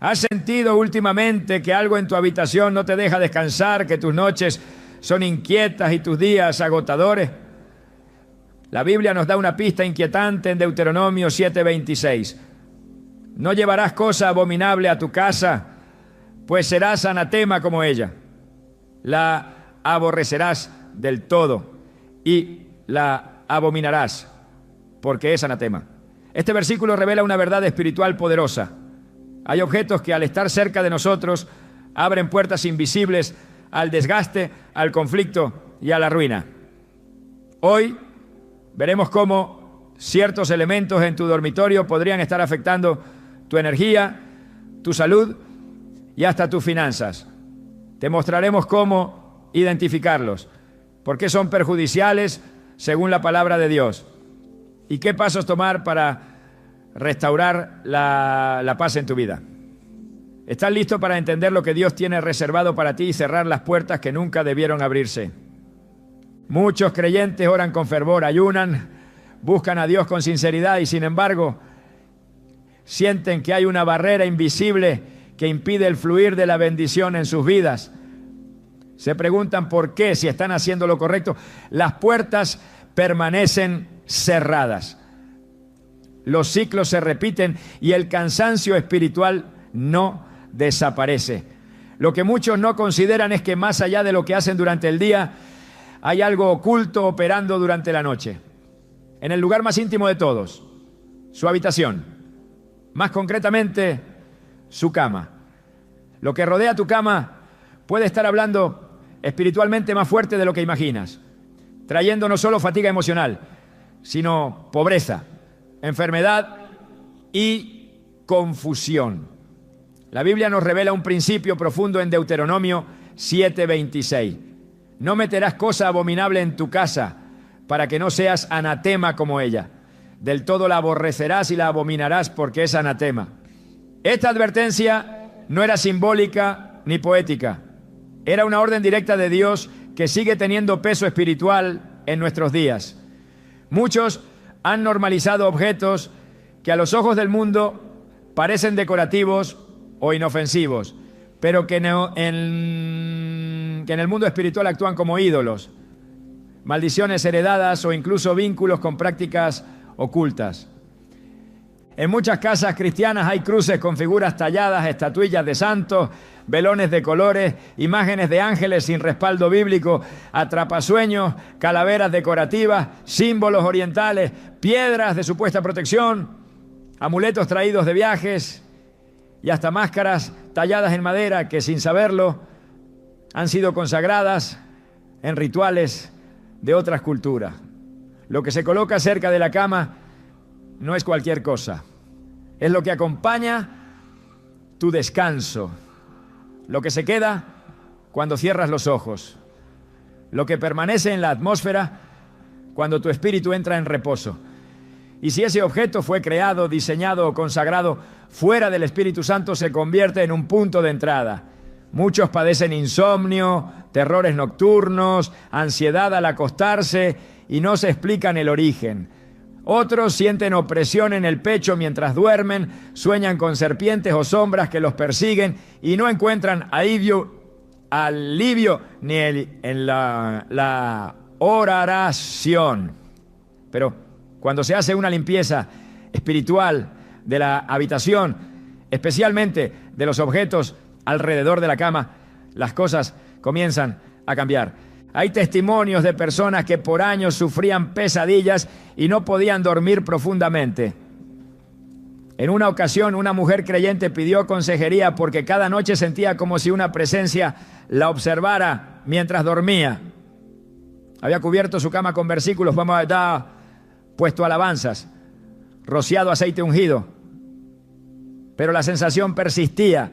¿Has sentido últimamente que algo en tu habitación no te deja descansar, que tus noches son inquietas y tus días agotadores? La Biblia nos da una pista inquietante en Deuteronomio 7:26. No llevarás cosa abominable a tu casa, pues serás anatema como ella. La aborrecerás del todo y la abominarás, porque es anatema. Este versículo revela una verdad espiritual poderosa. Hay objetos que al estar cerca de nosotros abren puertas invisibles al desgaste, al conflicto y a la ruina. Hoy veremos cómo ciertos elementos en tu dormitorio podrían estar afectando tu energía, tu salud y hasta tus finanzas. Te mostraremos cómo identificarlos, por qué son perjudiciales según la palabra de Dios y qué pasos tomar para restaurar la paz en tu vida. ¿Estás listo para entender lo que Dios tiene reservado para ti y cerrar las puertas que nunca debieron abrirse? Muchos creyentes oran con fervor, ayunan, buscan a Dios con sinceridad y sin embargo sienten que hay una barrera invisible que impide el fluir de la bendición en sus vidas. Se preguntan por qué, si están haciendo lo correcto. Las puertas permanecen cerradas. Los ciclos se repiten y el cansancio espiritual no desaparece. Lo que muchos no consideran es que más allá de lo que hacen durante el día, hay algo oculto operando durante la noche. En el lugar más íntimo de todos, su habitación. Más concretamente, su cama. Lo que rodea tu cama puede estar hablando espiritualmente más fuerte de lo que imaginas, trayendo no solo fatiga emocional, sino pobreza, enfermedad y confusión. La Biblia nos revela un principio profundo en Deuteronomio 7:26. No meterás cosa abominable en tu casa para que no seas anatema como ella. Del todo la aborrecerás y la abominarás porque es anatema. Esta advertencia no era simbólica ni poética. Era una orden directa de Dios que sigue teniendo peso espiritual en nuestros días. Muchos han normalizado objetos que a los ojos del mundo parecen decorativos o inofensivos, pero que en el mundo espiritual actúan como ídolos, maldiciones heredadas o incluso vínculos con prácticas ocultas. En muchas casas cristianas hay cruces con figuras talladas, estatuillas de santos, velones de colores, imágenes de ángeles sin respaldo bíblico, atrapasueños, calaveras decorativas, símbolos orientales, piedras de supuesta protección, amuletos traídos de viajes y hasta máscaras talladas en madera que sin saberlo han sido consagradas en rituales de otras culturas. Lo que se coloca cerca de la cama no es cualquier cosa. Es lo que acompaña tu descanso. Lo que se queda cuando cierras los ojos. Lo que permanece en la atmósfera cuando tu espíritu entra en reposo. Y si ese objeto fue creado, diseñado o consagrado fuera del Espíritu Santo, se convierte en un punto de entrada. Muchos padecen insomnio, terrores nocturnos, ansiedad al acostarse y no se explican el origen. Otros sienten opresión en el pecho mientras duermen, sueñan con serpientes o sombras que los persiguen y no encuentran alivio ni en la oración. Pero cuando se hace una limpieza espiritual de la habitación, especialmente de los objetos alrededor de la cama, las cosas comienzan a cambiar. Hay testimonios de personas que por años sufrían pesadillas y no podían dormir profundamente. En una ocasión, una mujer creyente pidió consejería porque cada noche sentía como si una presencia la observara mientras dormía. Había cubierto su cama con versículos, puesto alabanzas, rociado aceite ungido, pero la sensación persistía.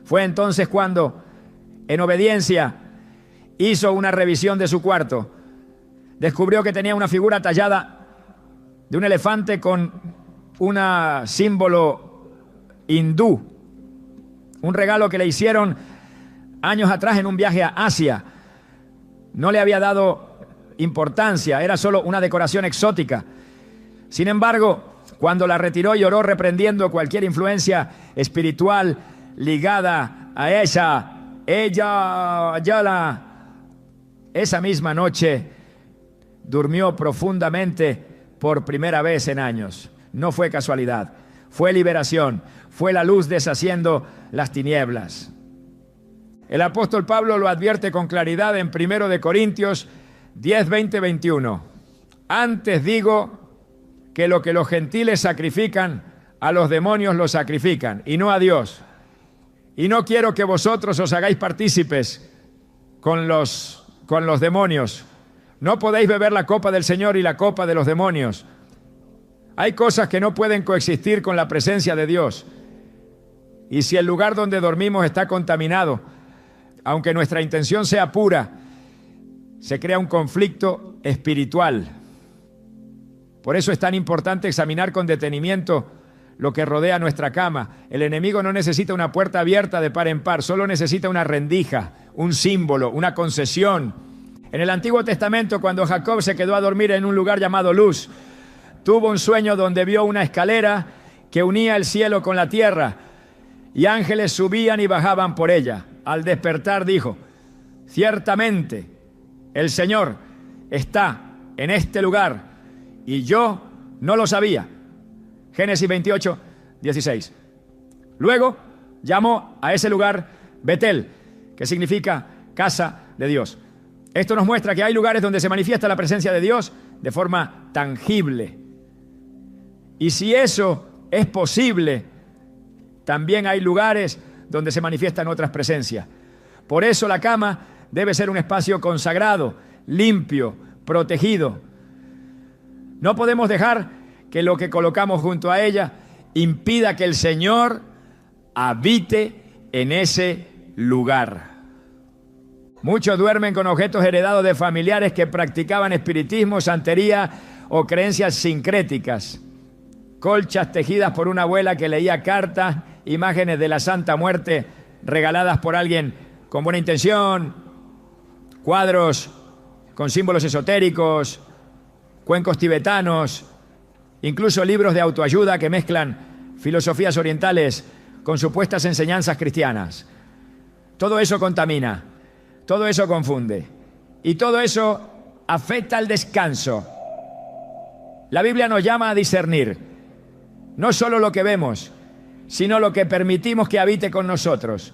Fue entonces cuando, en obediencia, hizo una revisión de su cuarto. Descubrió que tenía una figura tallada de un elefante con un símbolo hindú, un regalo que le hicieron años atrás en un viaje a Asia. No le había dado importancia, era solo una decoración exótica. Sin embargo, Cuando la retiró y oró reprendiendo cualquier influencia espiritual ligada a esa, esa misma noche durmió profundamente por primera vez en años. No fue casualidad, fue liberación, fue la luz deshaciendo las tinieblas. El apóstol Pablo lo advierte con claridad en 1 de Corintios 10, 20, 21. Antes digo que lo que los gentiles sacrifican, a los demonios lo sacrifican, y no a Dios. Y no quiero que vosotros os hagáis partícipes con los demonios. No podéis beber la copa del Señor y la copa de los demonios. Hay cosas que no pueden coexistir con la presencia de Dios. Y si el lugar donde dormimos está contaminado, aunque nuestra intención sea pura, se crea un conflicto espiritual. Por eso es tan importante examinar con detenimiento lo que rodea nuestra cama. El enemigo no necesita una puerta abierta de par en par, solo necesita una rendija, un símbolo, una concesión. En el Antiguo Testamento, cuando Jacob se quedó a dormir en un lugar llamado Luz, tuvo un sueño donde vio una escalera que unía el cielo con la tierra y ángeles subían y bajaban por ella. Al despertar dijo: ciertamente el Señor está en este lugar y yo no lo sabía. Génesis 28, 16. Luego llamó a ese lugar Betel, que significa casa de Dios. Esto nos muestra que hay lugares donde se manifiesta la presencia de Dios de forma tangible. Y si eso es posible, también hay lugares donde se manifiestan otras presencias. Por eso la cama debe ser un espacio consagrado, limpio, protegido. No podemos dejar que lo que colocamos junto a ella impida que el Señor habite en ese lugar. Muchos duermen con objetos heredados de familiares que practicaban espiritismo, santería o creencias sincréticas. Colchas tejidas por una abuela que leía cartas, imágenes de la Santa Muerte regaladas por alguien con buena intención, cuadros con símbolos esotéricos, cuencos tibetanos, incluso libros de autoayuda que mezclan filosofías orientales con supuestas enseñanzas cristianas. Todo eso contamina, todo eso confunde y todo eso afecta al descanso. La Biblia nos llama a discernir no solo lo que vemos, sino lo que permitimos que habite con nosotros.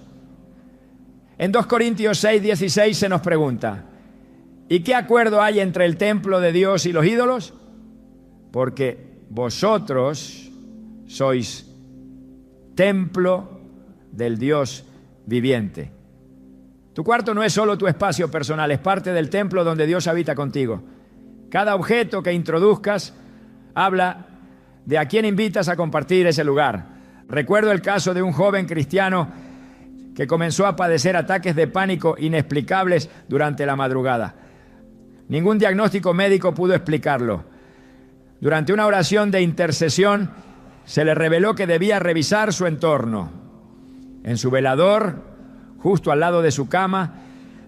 En 2 Corintios 6, 16 se nos pregunta: ¿y qué acuerdo hay entre el templo de Dios y los ídolos? Porque vosotros sois templo del Dios viviente. Tu cuarto no es solo tu espacio personal, es parte del templo donde Dios habita contigo. Cada objeto que introduzcas habla de a quién invitas a compartir ese lugar. Recuerdo el caso de un joven cristiano que comenzó a padecer ataques de pánico inexplicables durante la madrugada. Ningún diagnóstico médico pudo explicarlo. Durante una oración de intercesión se le reveló que debía revisar su entorno. En su velador, justo al lado de su cama,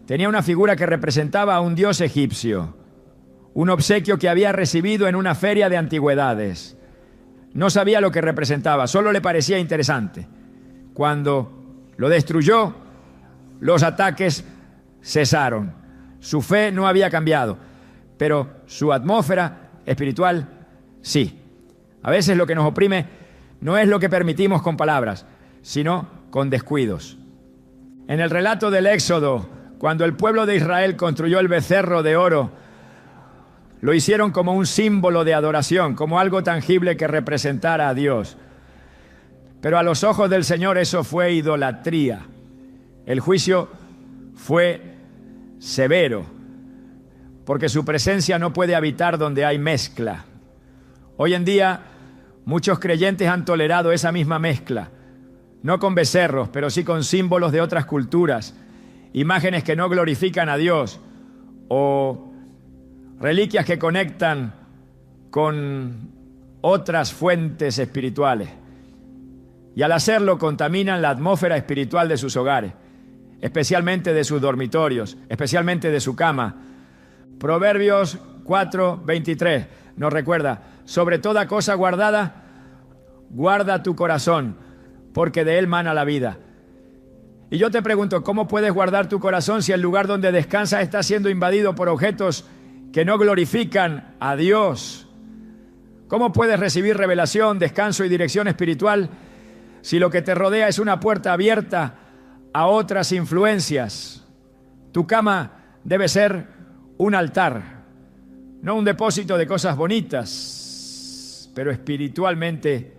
tenía una figura que representaba a un dios egipcio, un obsequio que había recibido en una feria de antigüedades. No sabía lo que representaba, solo le parecía interesante. Cuando lo destruyó, los ataques cesaron. Su fe no había cambiado, pero su atmósfera espiritual sí. A veces lo que nos oprime no es lo que permitimos con palabras, sino con descuidos. En el relato del Éxodo, cuando el pueblo de Israel construyó el becerro de oro, lo hicieron como un símbolo de adoración, como algo tangible que representara a Dios. Pero a los ojos del Señor eso fue idolatría. El juicio fue severo, porque su presencia no puede habitar donde hay mezcla. Hoy en día, muchos creyentes han tolerado esa misma mezcla, no con becerros, pero sí con símbolos de otras culturas, imágenes que no glorifican a Dios, o reliquias que conectan con otras fuentes espirituales. Y al hacerlo contaminan la atmósfera espiritual de sus hogares, especialmente de sus dormitorios, especialmente de su cama. Proverbios 4:23 nos recuerda: sobre toda cosa guardada, Guarda tu corazón, porque de él mana la vida. Y yo te pregunto, ¿cómo puedes guardar tu corazón si el lugar donde descansas está siendo invadido por objetos que no glorifican a Dios? ¿Cómo puedes recibir revelación, descanso y dirección espiritual si lo que te rodea es una puerta abierta a otras influencias? Tu cama debe ser un altar, no un depósito de cosas bonitas, pero espiritualmente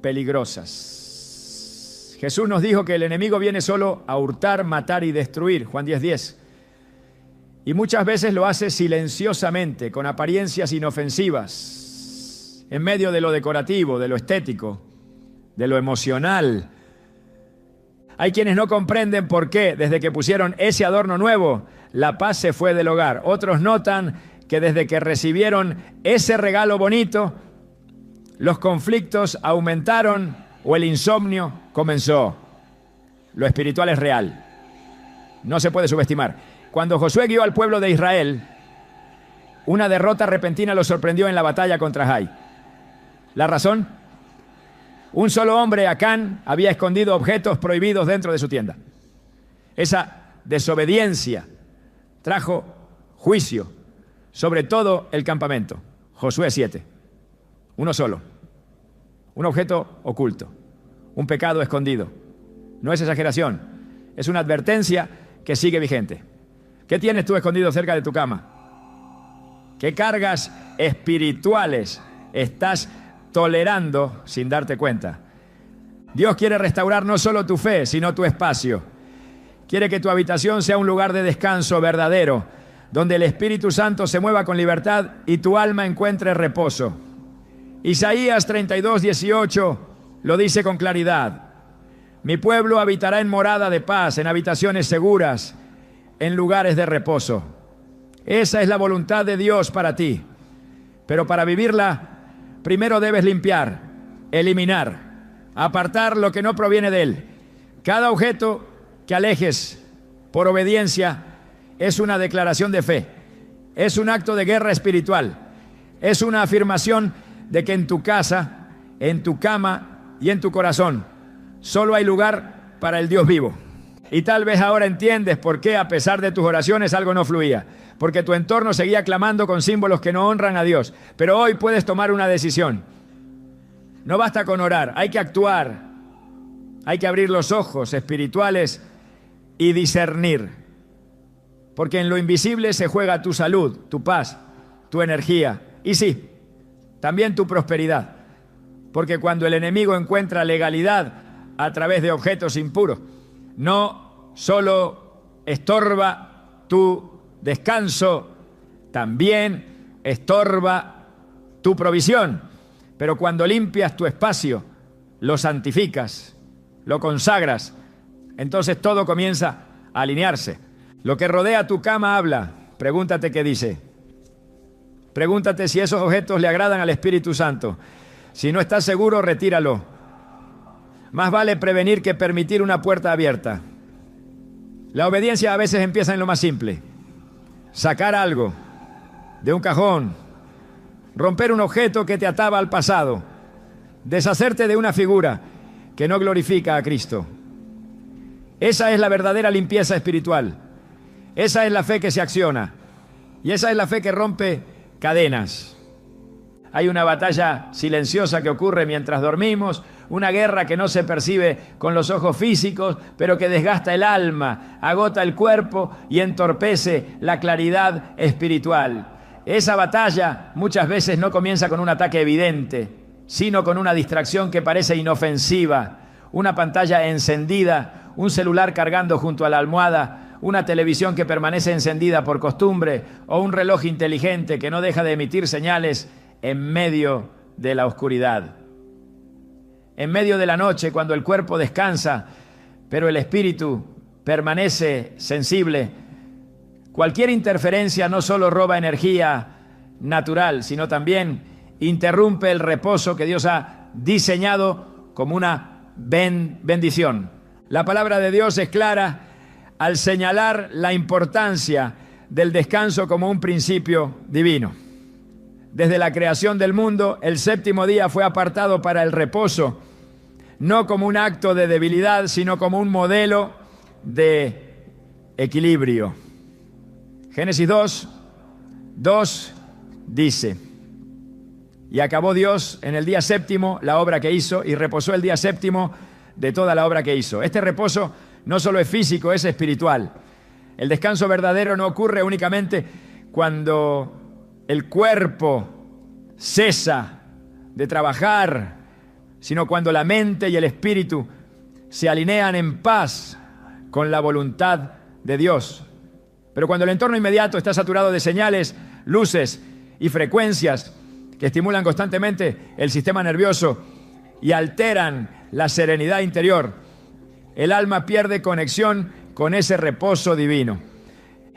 peligrosas. Jesús nos dijo que el enemigo viene solo a hurtar, matar y destruir, Juan 10:10. Y muchas veces lo hace silenciosamente, con apariencias inofensivas, en medio de lo decorativo, de lo estético, de lo emocional. Hay quienes no comprenden por qué, desde que pusieron ese adorno nuevo, la paz se fue del hogar. Otros notan que desde que recibieron ese regalo bonito, los conflictos aumentaron o el insomnio comenzó. Lo espiritual es real. No se puede subestimar. Cuando Josué guió al pueblo de Israel, una derrota repentina lo sorprendió en la batalla contra Jai. ¿La razón? Un solo hombre, Acán, había escondido objetos prohibidos dentro de su tienda. Esa desobediencia trajo juicio sobre todo el campamento. Josué 7. Uno solo. Un objeto oculto. Un pecado escondido. No es exageración. Es una advertencia que sigue vigente. ¿Qué tienes tú escondido cerca de tu cama? ¿Qué cargas espirituales estás tolerando sin darte cuenta? Dios quiere restaurar no solo tu fe, sino tu espacio. Quiere que tu habitación sea un lugar de descanso verdadero, donde el Espíritu Santo se mueva con libertad y tu alma encuentre reposo. Isaías 32:18 lo dice con claridad. Mi pueblo habitará en morada de paz, en habitaciones seguras, en lugares de reposo. Esa es la voluntad de Dios para ti. Pero para vivirla, primero debes limpiar, eliminar, apartar lo que no proviene de Él. Cada objeto que alejes por obediencia es una declaración de fe, es un acto de guerra espiritual, es una afirmación de que en tu casa, en tu cama y en tu corazón solo hay lugar para el Dios vivo. Y tal vez ahora entiendes por qué a pesar de tus oraciones algo no fluía, porque tu entorno seguía clamando con símbolos que no honran a Dios. Pero hoy puedes tomar una decisión. No basta con orar, hay que actuar, hay que abrir los ojos espirituales y discernir, porque en lo invisible se juega tu salud, tu paz, tu energía y sí, también tu prosperidad, porque cuando el enemigo encuentra legalidad a través de objetos impuros, no solo estorba tu descanso, también estorba tu provisión. Pero cuando limpias tu espacio, lo santificas, lo consagras, entonces todo comienza a alinearse. Lo que rodea tu cama habla. Pregúntate qué dice. Pregúntate si esos objetos le agradan al Espíritu Santo. Si no estás seguro, retíralo. Más vale prevenir que permitir una puerta abierta. La obediencia a veces empieza en lo más simple. Sacar algo de un cajón, romper un objeto que te ataba al pasado, deshacerte de una figura que no glorifica a Cristo. Esa es la verdadera limpieza espiritual. Esa es la fe que se acciona. Y esa es la fe que rompe cadenas. Hay una batalla silenciosa que ocurre mientras dormimos, una guerra que no se percibe con los ojos físicos, pero que desgasta el alma, agota el cuerpo y entorpece la claridad espiritual. Esa batalla muchas veces no comienza con un ataque evidente, sino con una distracción que parece inofensiva, una pantalla encendida, un celular cargando junto a la almohada, una televisión que permanece encendida por costumbre o un reloj inteligente que no deja de emitir señales en medio de la oscuridad. En medio de la noche, cuando el cuerpo descansa, pero el espíritu permanece sensible, cualquier interferencia no solo roba energía natural, sino también interrumpe el reposo que Dios ha diseñado como una bendición. La palabra de Dios es clara al señalar la importancia del descanso como un principio divino. Desde la creación del mundo, el séptimo día fue apartado para el reposo, no como un acto de debilidad, sino como un modelo de equilibrio. Génesis 2 dice: y acabó Dios en el día séptimo la obra que hizo, y reposó el día séptimo de toda la obra que hizo. Este reposo no solo es físico, es espiritual. El descanso verdadero no ocurre únicamente cuando el cuerpo cesa de trabajar, sino cuando la mente y el espíritu se alinean en paz con la voluntad de Dios. Pero cuando el entorno inmediato está saturado de señales, luces y frecuencias que estimulan constantemente el sistema nervioso y alteran la serenidad interior, el alma pierde conexión con ese reposo divino.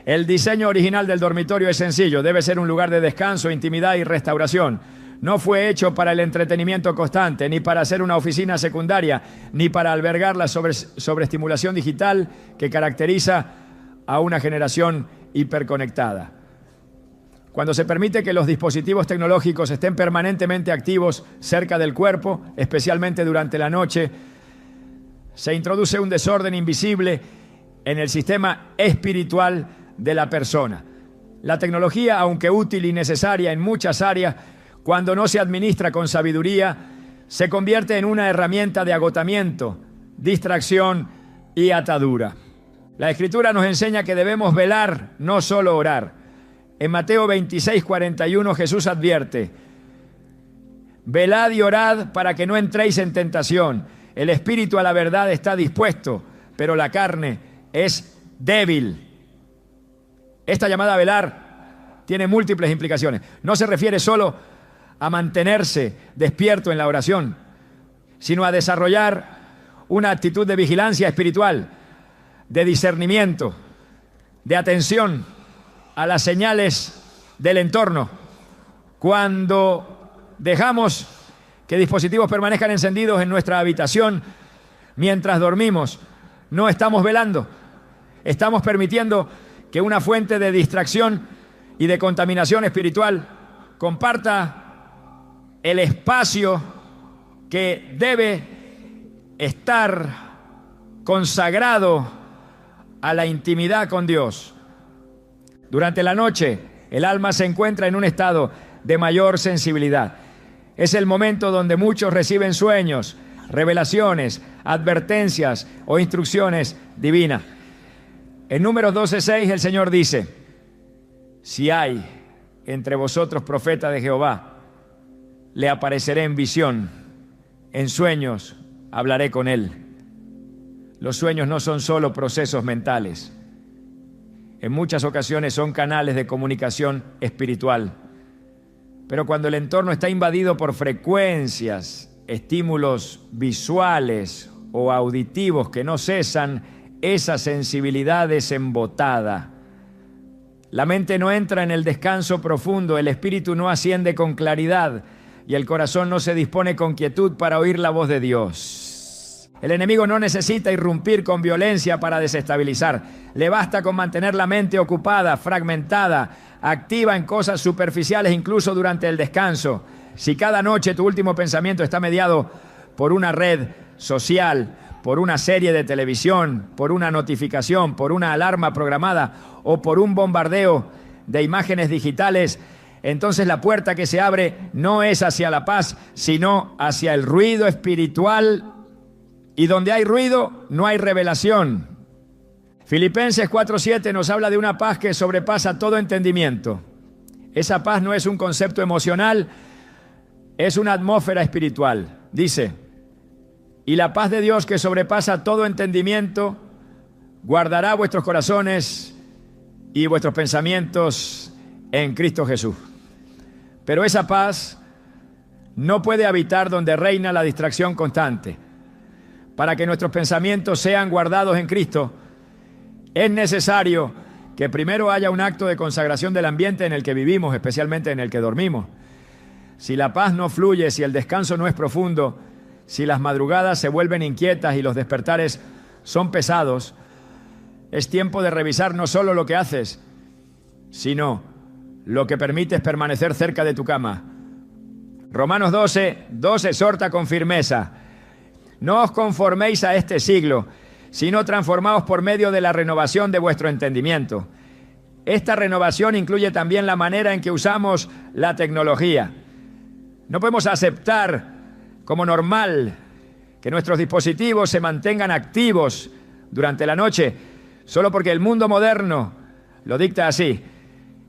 El diseño original del dormitorio es sencillo: debe ser un lugar de descanso, intimidad y restauración. No fue hecho para el entretenimiento constante, ni para ser una oficina secundaria, ni para albergar la sobreestimulación digital que caracteriza a una generación hiperconectada. Cuando se permite que los dispositivos tecnológicos estén permanentemente activos cerca del cuerpo, especialmente durante la noche, se introduce un desorden invisible en el sistema espiritual de la persona. La tecnología, aunque útil y necesaria en muchas áreas, cuando no se administra con sabiduría, se convierte en una herramienta de agotamiento, distracción y atadura. La Escritura nos enseña que debemos velar, no solo orar. En Mateo 26:41 Jesús advierte: velad y orad para que no entréis en tentación. El espíritu a la verdad está dispuesto, pero la carne es débil. Esta llamada a velar tiene múltiples implicaciones. No se refiere solo a mantenerse despierto en la oración, sino a desarrollar una actitud de vigilancia espiritual, de discernimiento, de atención a las señales del entorno. Cuando dejamos que dispositivos permanezcan encendidos en nuestra habitación mientras dormimos, no estamos velando, estamos permitiendo que una fuente de distracción y de contaminación espiritual comparta el espacio que debe estar consagrado a la intimidad con Dios. Durante la noche, el alma se encuentra en un estado de mayor sensibilidad. Es el momento donde muchos reciben sueños, revelaciones, advertencias o instrucciones divinas. En Números 12:6 el Señor dice: si hay entre vosotros profeta de Jehová, le apareceré en visión, en sueños hablaré con él. Los sueños no son solo procesos mentales. En muchas ocasiones son canales de comunicación espiritual. Pero cuando el entorno está invadido por frecuencias, estímulos visuales o auditivos que no cesan, esa sensibilidad es embotada. La mente no entra en el descanso profundo, el espíritu no asciende con claridad y el corazón no se dispone con quietud para oír la voz de Dios. El enemigo no necesita irrumpir con violencia para desestabilizar. Le basta con mantener la mente ocupada, fragmentada, activa en cosas superficiales, incluso durante el descanso. Si cada noche tu último pensamiento está mediado por una red social, por una serie de televisión, por una notificación, por una alarma programada o por un bombardeo de imágenes digitales, entonces la puerta que se abre no es hacia la paz, sino hacia el ruido espiritual, y donde hay ruido no hay revelación. Filipenses 4:7 nos habla de una paz que sobrepasa todo entendimiento. Esa paz no es un concepto emocional, es una atmósfera espiritual. Dice: y la paz de Dios que sobrepasa todo entendimiento guardará vuestros corazones y vuestros pensamientos en Cristo Jesús. Pero esa paz no puede habitar donde reina la distracción constante. Para que nuestros pensamientos sean guardados en Cristo, es necesario que primero haya un acto de consagración del ambiente en el que vivimos, especialmente en el que dormimos. Si la paz no fluye, si el descanso no es profundo, si las madrugadas se vuelven inquietas y los despertares son pesados, es tiempo de revisar no solo lo que haces, sino lo que permite es permanecer cerca de tu cama. Romanos 12:2 exhorta con firmeza: no os conforméis a este siglo, sino transformaos por medio de la renovación de vuestro entendimiento. Esta renovación incluye también la manera en que usamos la tecnología. No podemos aceptar como normal que nuestros dispositivos se mantengan activos durante la noche, solo porque el mundo moderno lo dicta así.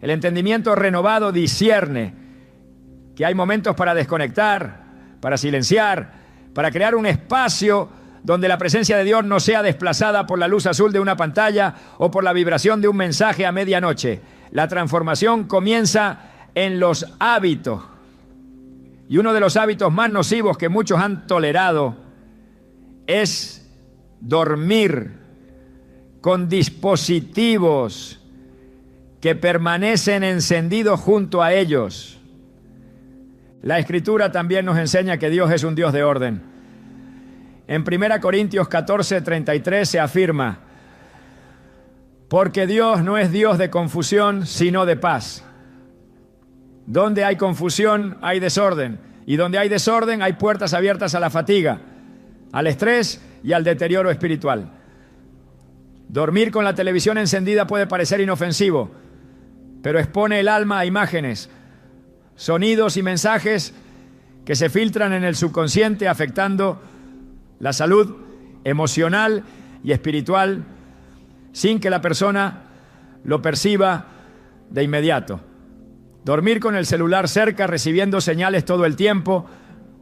El entendimiento renovado discierne que hay momentos para desconectar, para silenciar, para crear un espacio donde la presencia de Dios no sea desplazada por la luz azul de una pantalla o por la vibración de un mensaje a medianoche. La transformación comienza en los hábitos. Y uno de los hábitos más nocivos que muchos han tolerado es dormir con dispositivos que permanecen encendidos junto a ellos. La Escritura también nos enseña que Dios es un Dios de orden. En 1 Corintios 14:33 se afirma: porque Dios no es Dios de confusión, sino de paz. Donde hay confusión, hay desorden. Y donde hay desorden, hay puertas abiertas a la fatiga, al estrés y al deterioro espiritual. Dormir con la televisión encendida puede parecer inofensivo, pero expone el alma a imágenes, sonidos y mensajes que se filtran en el subconsciente, afectando la salud emocional y espiritual sin que la persona lo perciba de inmediato. Dormir con el celular cerca, recibiendo señales todo el tiempo,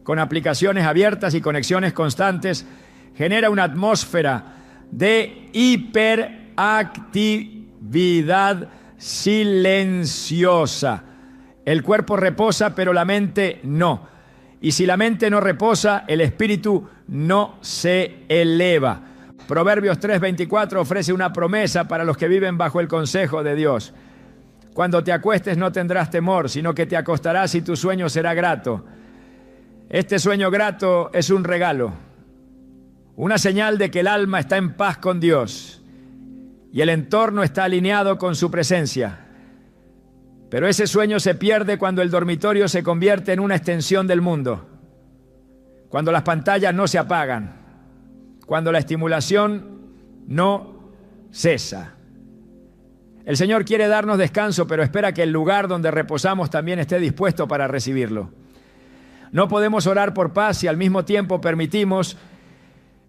con aplicaciones abiertas y conexiones constantes, genera una atmósfera de hiperactividad silenciosa. El cuerpo reposa, pero la mente no. Y si la mente no reposa, el espíritu no se eleva. Proverbios 3:24 ofrece una promesa para los que viven bajo el consejo de Dios. Cuando te acuestes no tendrás temor, sino que te acostarás y tu sueño será grato. Este sueño grato es un regalo, una señal de que el alma está en paz con Dios y el entorno está alineado con su presencia. Pero ese sueño se pierde cuando el dormitorio se convierte en una extensión del mundo, cuando las pantallas no se apagan, cuando la estimulación no cesa. El Señor quiere darnos descanso, pero espera que el lugar donde reposamos también esté dispuesto para recibirlo. No podemos orar por paz si al mismo tiempo permitimos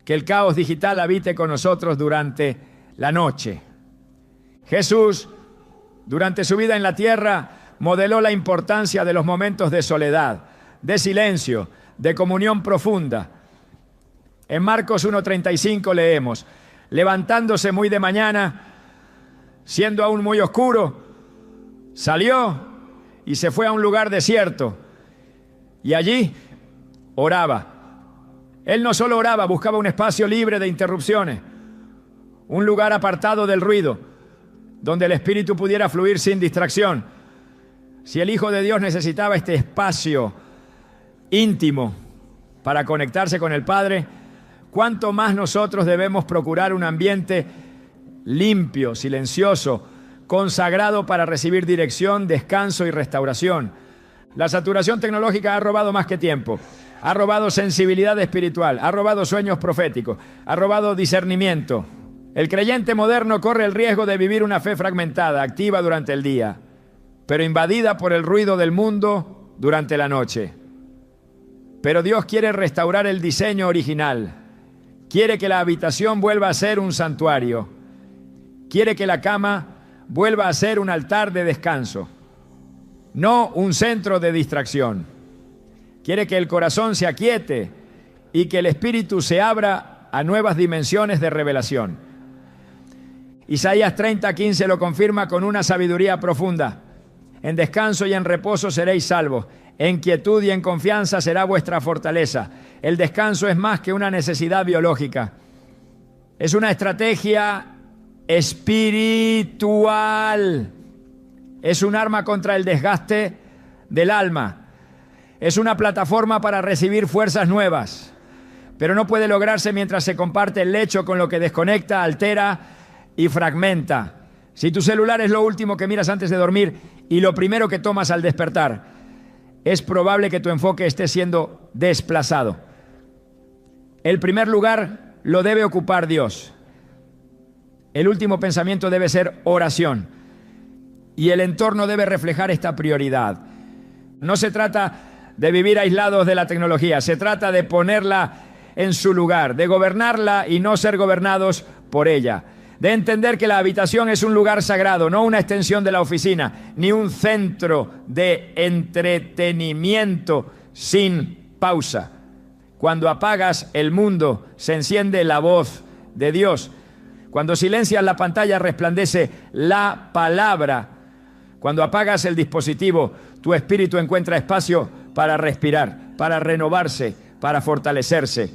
que el caos digital habite con nosotros durante la noche. Jesús, durante su vida en la tierra, modeló la importancia de los momentos de soledad, de silencio, de comunión profunda. En Marcos 1:35 leemos: levantándose muy de mañana, siendo aún muy oscuro, salió y se fue a un lugar desierto y allí oraba. Él no solo oraba, buscaba un espacio libre de interrupciones, un lugar apartado del ruido, donde el Espíritu pudiera fluir sin distracción. Si el Hijo de Dios necesitaba este espacio íntimo para conectarse con el Padre, ¿cuánto más nosotros debemos procurar un ambiente limpio, silencioso, consagrado para recibir dirección, descanso y restauración? La saturación tecnológica ha robado más que tiempo, ha robado sensibilidad espiritual, ha robado sueños proféticos, ha robado discernimiento. El creyente moderno corre el riesgo de vivir una fe fragmentada, activa durante el día, pero invadida por el ruido del mundo durante la noche. Pero Dios quiere restaurar el diseño original. Quiere que la habitación vuelva a ser un santuario. Quiere que la cama vuelva a ser un altar de descanso, no un centro de distracción. Quiere que el corazón se aquiete y que el espíritu se abra a nuevas dimensiones de revelación. Isaías 30:15 lo confirma con una sabiduría profunda. En descanso y en reposo seréis salvos. En quietud y en confianza será vuestra fortaleza. El descanso es más que una necesidad biológica. Es una estrategia espiritual. Es un arma contra el desgaste del alma. Es una plataforma para recibir fuerzas nuevas. Pero no puede lograrse mientras se comparte el lecho con lo que desconecta, altera y fragmenta. Si tu celular es lo último que miras antes de dormir y lo primero que tomas al despertar, es probable que tu enfoque esté siendo desplazado. El primer lugar lo debe ocupar Dios. El último pensamiento debe ser oración. Y el entorno debe reflejar esta prioridad. No se trata de vivir aislados de la tecnología, se trata de ponerla en su lugar, de gobernarla y no ser gobernados por ella. De entender que la habitación es un lugar sagrado, no una extensión de la oficina, ni un centro de entretenimiento sin pausa. Cuando apagas el mundo, se enciende la voz de Dios. Cuando silencias la pantalla, resplandece la palabra. Cuando apagas el dispositivo, tu espíritu encuentra espacio para respirar, para renovarse, para fortalecerse.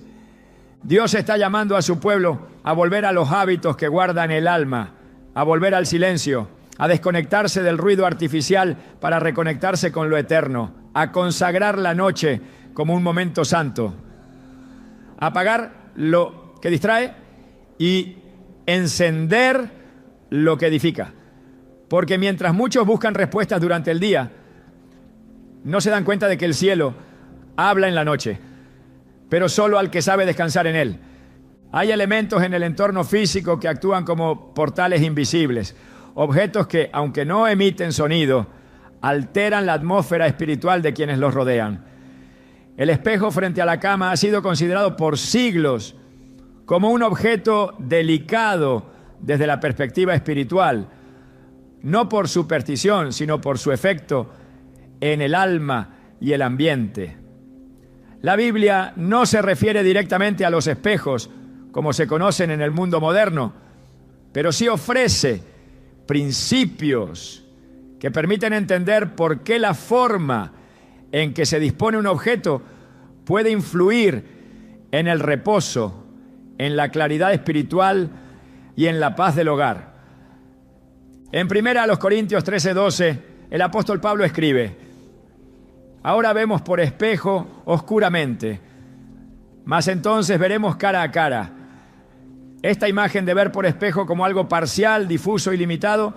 Dios está llamando a su pueblo a volver a los hábitos que guardan el alma, a volver al silencio, a desconectarse del ruido artificial para reconectarse con lo eterno, a consagrar la noche como un momento santo, a apagar lo que distrae y encender lo que edifica. Porque mientras muchos buscan respuestas durante el día, no se dan cuenta de que el cielo habla en la noche, pero solo al que sabe descansar en él. Hay elementos en el entorno físico que actúan como portales invisibles, objetos que, aunque no emiten sonido, alteran la atmósfera espiritual de quienes los rodean. El espejo frente a la cama ha sido considerado por siglos como un objeto delicado desde la perspectiva espiritual, no por superstición, sino por su efecto en el alma y el ambiente. La Biblia no se refiere directamente a los espejos, como se conocen en el mundo moderno, pero sí ofrece principios que permiten entender por qué la forma en que se dispone un objeto puede influir en el reposo, en la claridad espiritual y en la paz del hogar. En 1 Corintios 13:12, el apóstol Pablo escribe: ahora vemos por espejo oscuramente, mas entonces veremos cara a cara. Esta imagen de ver por espejo como algo parcial, difuso y limitado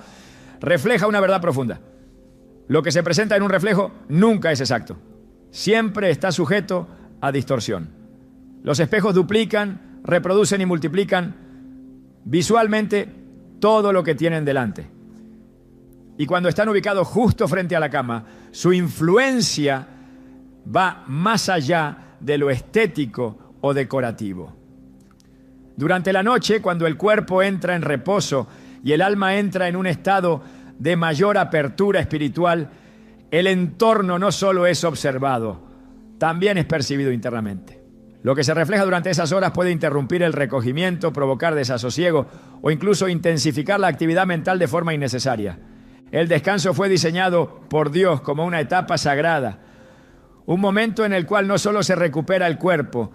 refleja una verdad profunda. Lo que se presenta en un reflejo nunca es exacto. Siempre está sujeto a distorsión. Los espejos duplican, reproducen y multiplican visualmente todo lo que tienen delante. Y cuando están ubicados justo frente a la cama, su influencia va más allá de lo estético o decorativo. Durante la noche, cuando el cuerpo entra en reposo y el alma entra en un estado de mayor apertura espiritual, el entorno no solo es observado, también es percibido internamente. Lo que se refleja durante esas horas puede interrumpir el recogimiento, provocar desasosiego o incluso intensificar la actividad mental de forma innecesaria. El descanso fue diseñado por Dios como una etapa sagrada, un momento en el cual no solo se recupera el cuerpo,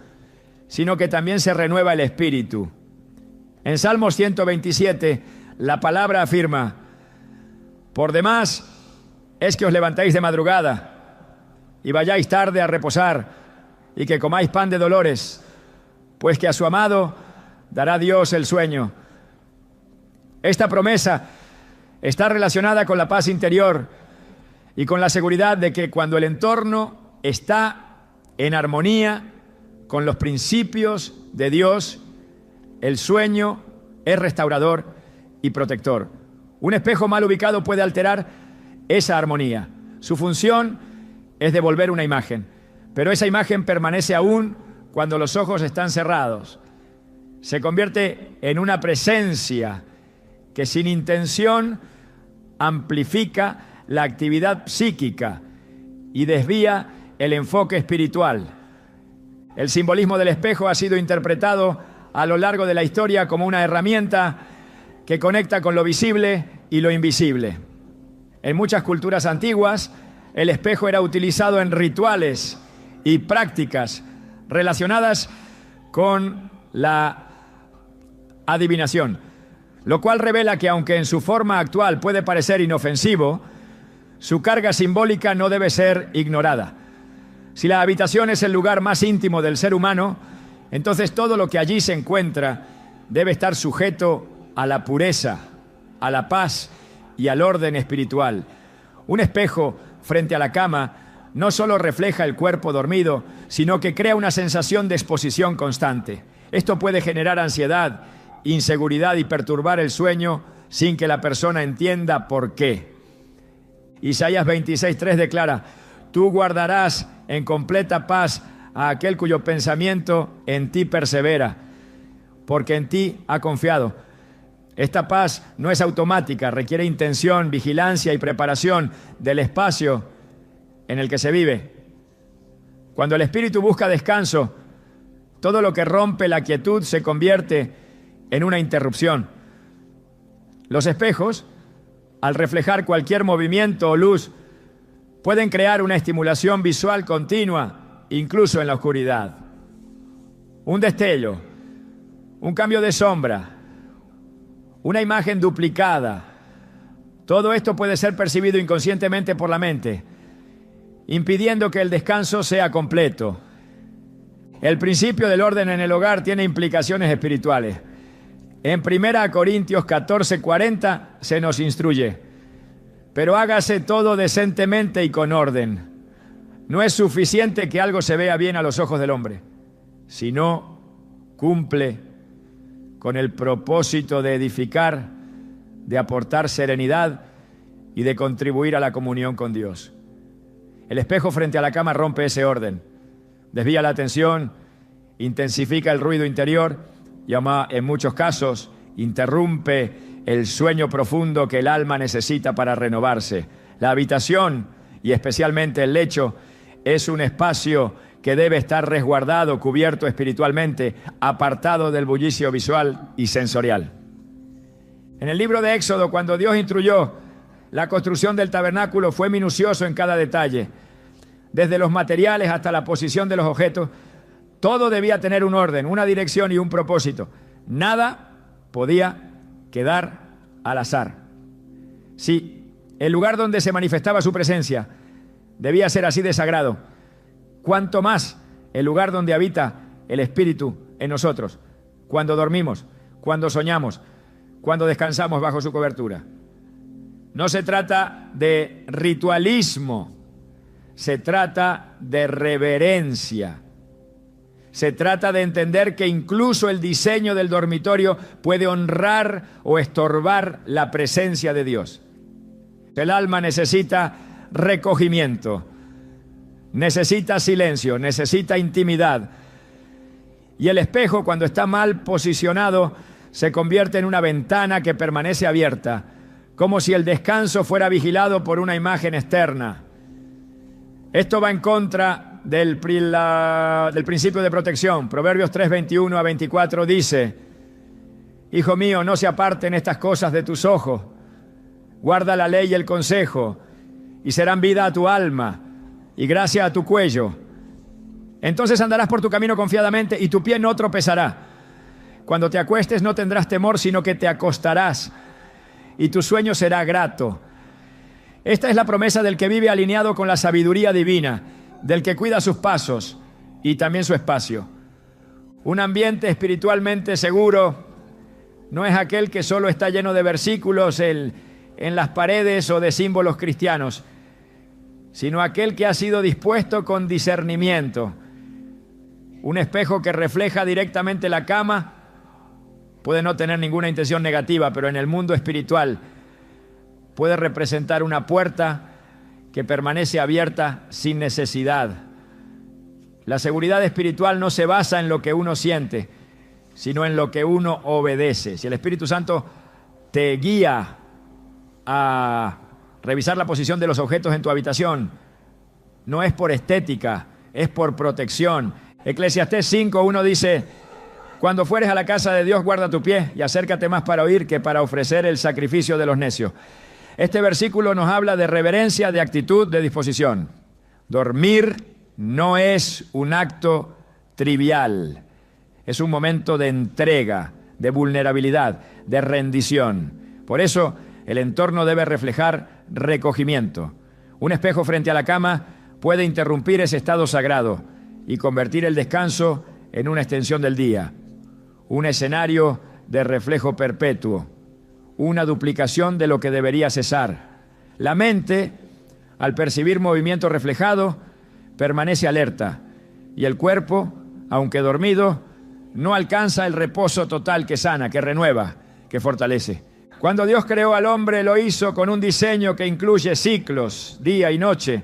sino que también se renueva el espíritu. En Salmos 127, la palabra afirma: por demás es que os levantéis de madrugada y vayáis tarde a reposar y que comáis pan de dolores, pues que a su amado dará Dios el sueño. Esta promesa está relacionada con la paz interior y con la seguridad de que cuando el entorno está en armonía con los principios de Dios, el sueño es restaurador y protector. Un espejo mal ubicado puede alterar esa armonía. Su función es devolver una imagen, pero esa imagen permanece aún cuando los ojos están cerrados. Se convierte en una presencia que sin intención amplifica la actividad psíquica y desvía el enfoque espiritual. El simbolismo del espejo ha sido interpretado a lo largo de la historia como una herramienta que conecta con lo visible y lo invisible. En muchas culturas antiguas, el espejo era utilizado en rituales y prácticas relacionadas con la adivinación, lo cual revela que aunque en su forma actual puede parecer inofensivo, su carga simbólica no debe ser ignorada. Si la habitación es el lugar más íntimo del ser humano, entonces todo lo que allí se encuentra debe estar sujeto a la pureza, a la paz y al orden espiritual. Un espejo frente a la cama no solo refleja el cuerpo dormido, sino que crea una sensación de exposición constante. Esto puede generar ansiedad, inseguridad y perturbar el sueño sin que la persona entienda por qué. Isaías 26:3 declara: tú guardarás en completa paz a aquel cuyo pensamiento en ti persevera, porque en ti ha confiado. Esta paz no es automática, requiere intención, vigilancia y preparación del espacio en el que se vive. Cuando el espíritu busca descanso, todo lo que rompe la quietud se convierte en una interrupción. Los espejos, al reflejar cualquier movimiento o luz, pueden crear una estimulación visual continua, incluso en la oscuridad. Un destello, un cambio de sombra, una imagen duplicada. Todo esto puede ser percibido inconscientemente por la mente, impidiendo que el descanso sea completo. El principio del orden en el hogar tiene implicaciones espirituales. En 1 Corintios 14:40 se nos instruye: pero hágase todo decentemente y con orden. No es suficiente que algo se vea bien a los ojos del hombre, sino cumple con el propósito de edificar, de aportar serenidad y de contribuir a la comunión con Dios. El espejo frente a la cama rompe ese orden, desvía la atención, intensifica el ruido interior y en muchos casos interrumpe el sueño profundo que el alma necesita para renovarse. La habitación, y especialmente el lecho, es un espacio que debe estar resguardado, cubierto espiritualmente, apartado del bullicio visual y sensorial. En el libro de Éxodo, cuando Dios instruyó la construcción del tabernáculo, fue minucioso en cada detalle. Desde los materiales hasta la posición de los objetos, todo debía tener un orden, una dirección y un propósito. Nada podía quedar al azar. Si el lugar donde se manifestaba su presencia debía ser así de sagrado, cuanto más el lugar donde habita el Espíritu en nosotros, cuando dormimos, cuando soñamos, cuando descansamos bajo su cobertura. No se trata de ritualismo, se trata de reverencia. Se trata de entender que incluso el diseño del dormitorio puede honrar o estorbar la presencia de Dios. El alma necesita recogimiento, necesita silencio, necesita intimidad. Y el espejo, cuando está mal posicionado, se convierte en una ventana que permanece abierta, como si el descanso fuera vigilado por una imagen externa. Esto va en contra del principio de protección. Proverbios 3:21-24 dice: hijo mío, no se aparten estas cosas de tus ojos. Guarda la ley y el consejo, y serán vida a tu alma y gracia a tu cuello. Entonces andarás por tu camino confiadamente y tu pie no tropezará. Cuando te acuestes no tendrás temor, sino que te acostarás y tu sueño será grato. Esta es la promesa del que vive alineado con la sabiduría divina, del que cuida sus pasos y también su espacio. Un ambiente espiritualmente seguro no es aquel que solo está lleno de versículos en las paredes o de símbolos cristianos, sino aquel que ha sido dispuesto con discernimiento. Un espejo que refleja directamente la cama puede no tener ninguna intención negativa, pero en el mundo espiritual puede representar una puerta que permanece abierta sin necesidad. La seguridad espiritual no se basa en lo que uno siente, sino en lo que uno obedece. Si el Espíritu Santo te guía a revisar la posición de los objetos en tu habitación, no es por estética, es por protección. Eclesiastés 5:1 dice: cuando fueres a la casa de Dios, guarda tu pie y acércate más para oír que para ofrecer el sacrificio de los necios. Este versículo nos habla de reverencia, de actitud, de disposición. Dormir no es un acto trivial, es un momento de entrega, de vulnerabilidad, de rendición. Por eso el entorno debe reflejar recogimiento. Un espejo frente a la cama puede interrumpir ese estado sagrado y convertir el descanso en una extensión del día, un escenario de reflejo perpetuo, una duplicación de lo que debería cesar. La mente Al percibir movimiento reflejado, permanece alerta y el cuerpo, aunque dormido, no alcanza el reposo total que sana, que renueva, que fortalece. Cuando Dios creó al hombre, lo hizo con un diseño que incluye ciclos, día y noche,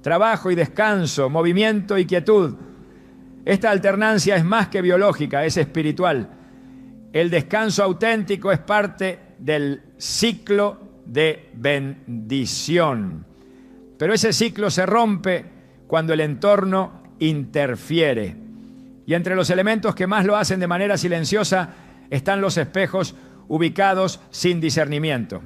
trabajo y descanso, movimiento y quietud. Esta alternancia es más que biológica, es espiritual. El descanso auténtico es parte del ciclo de bendición. Pero ese ciclo se rompe cuando el entorno interfiere. Y entre los elementos que más lo hacen de manera silenciosa están los espejos ubicados sin discernimiento.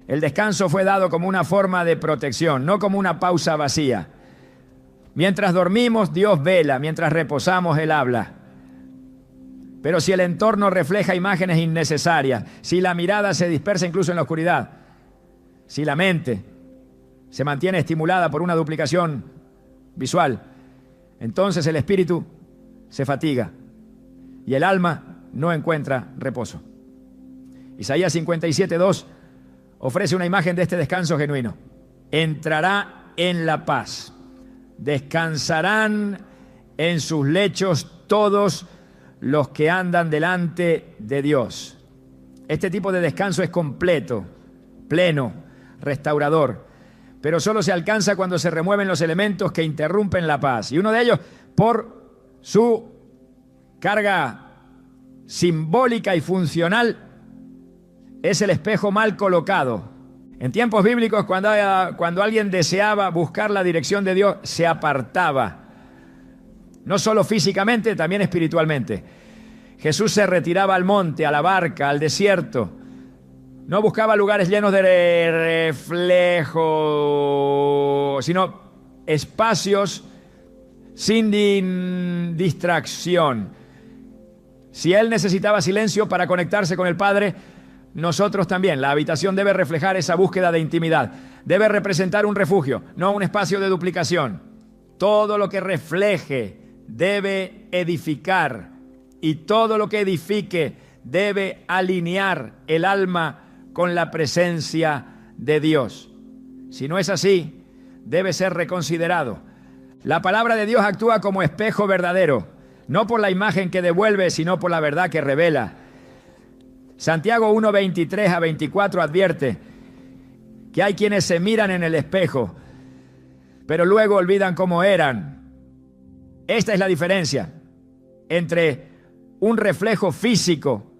El descanso fue dado como una forma de protección, no como una pausa vacía. Mientras dormimos, Dios vela, mientras reposamos, Él habla. Pero si el entorno refleja imágenes innecesarias, si la mirada se dispersa incluso en la oscuridad, si la mente se mantiene estimulada por una duplicación visual, entonces el espíritu se fatiga y el alma no encuentra reposo. Isaías 57:2 ofrece una imagen de este descanso genuino. Entrará en la paz, descansarán en sus lechos todos los que andan delante de Dios. Este tipo de descanso es completo, pleno, restaurador, pero solo se alcanza cuando se remueven los elementos que interrumpen la paz. Y uno de ellos, por su carga simbólica y funcional, es el espejo mal colocado. En tiempos bíblicos, cuando alguien deseaba buscar la dirección de Dios, se apartaba. No solo físicamente, también espiritualmente. Jesús se retiraba al monte, a la barca, al desierto. No buscaba lugares llenos de reflejo, sino espacios sin distracción. Si Él necesitaba silencio para conectarse con el Padre, nosotros también. La habitación debe reflejar esa búsqueda de intimidad. Debe representar un refugio, no un espacio de duplicación. Todo lo que refleje debe edificar y todo lo que edifique debe alinear el alma con la presencia de Dios. Si no es así, debe ser reconsiderado. La palabra de Dios actúa como espejo verdadero, no por la imagen que devuelve, sino por la verdad que revela. Santiago 1:23-24 advierte que hay quienes se miran en el espejo, pero luego olvidan cómo eran. Esta es la diferencia entre un reflejo físico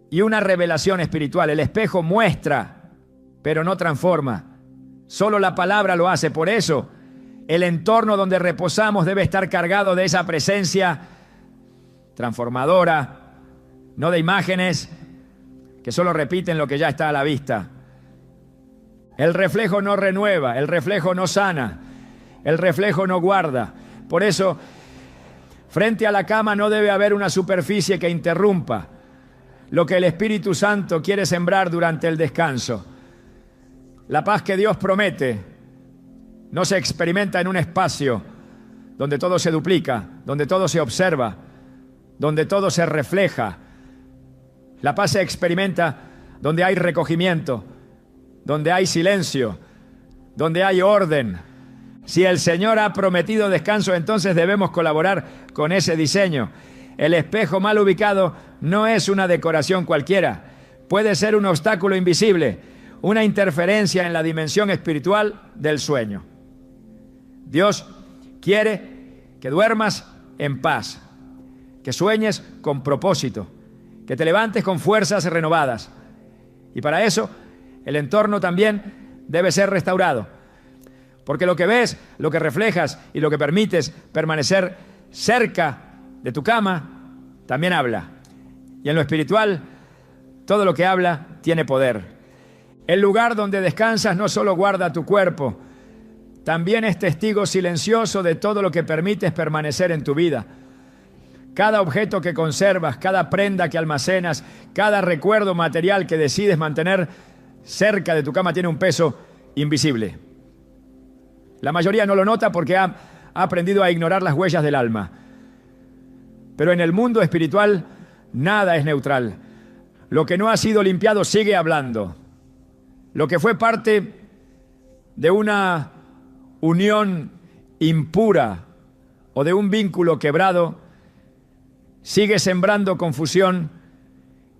y una revelación espiritual. El espejo muestra, pero no transforma. Solo la palabra lo hace. Por eso, el entorno donde reposamos debe estar cargado de esa presencia transformadora, no de imágenes que solo repiten lo que ya está a la vista. El reflejo no renueva, el reflejo no sana, el reflejo no guarda. Por eso, frente a la cama no debe haber una superficie que interrumpa lo que el Espíritu Santo quiere sembrar durante el descanso. La paz que Dios promete no se experimenta en un espacio donde todo se duplica, donde todo se observa, donde todo se refleja. La paz se experimenta donde hay recogimiento, donde hay silencio, donde hay orden. Si el Señor ha prometido descanso, entonces debemos colaborar con ese diseño. El espejo mal ubicado no es una decoración cualquiera. Puede ser un obstáculo invisible, una interferencia en la dimensión espiritual del sueño. Dios quiere que duermas en paz, que sueñes con propósito, que te levantes con fuerzas renovadas. Y para eso, el entorno también debe ser restaurado. Porque lo que ves, lo que reflejas y lo que permites permanecer cerca de tu cama, también habla. Y en lo espiritual, todo lo que habla tiene poder. El lugar donde descansas no solo guarda tu cuerpo, también es testigo silencioso de todo lo que permites permanecer en tu vida. Cada objeto que conservas, cada prenda que almacenas, cada recuerdo material que decides mantener cerca de tu cama tiene un peso invisible. La mayoría no lo nota porque ha aprendido a ignorar las huellas del alma. Pero en el mundo espiritual nada es neutral. Lo que no ha sido limpiado sigue hablando. Lo que fue parte de una unión impura o de un vínculo quebrado sigue sembrando confusión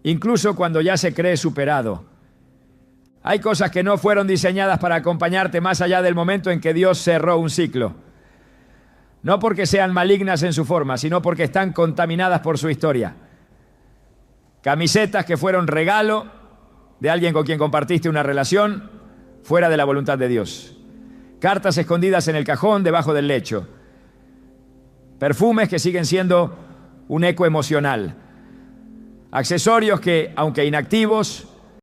incluso cuando ya se cree superado. Hay cosas que no fueron diseñadas para acompañarte más allá del momento en que Dios cerró un ciclo. No porque sean malignas en su forma, sino porque están contaminadas por su historia. Camisetas que fueron regalo de alguien con quien compartiste una relación fuera de la voluntad de Dios. Cartas escondidas en el cajón debajo del lecho. Perfumes que siguen siendo un eco emocional. Accesorios que, aunque inactivos,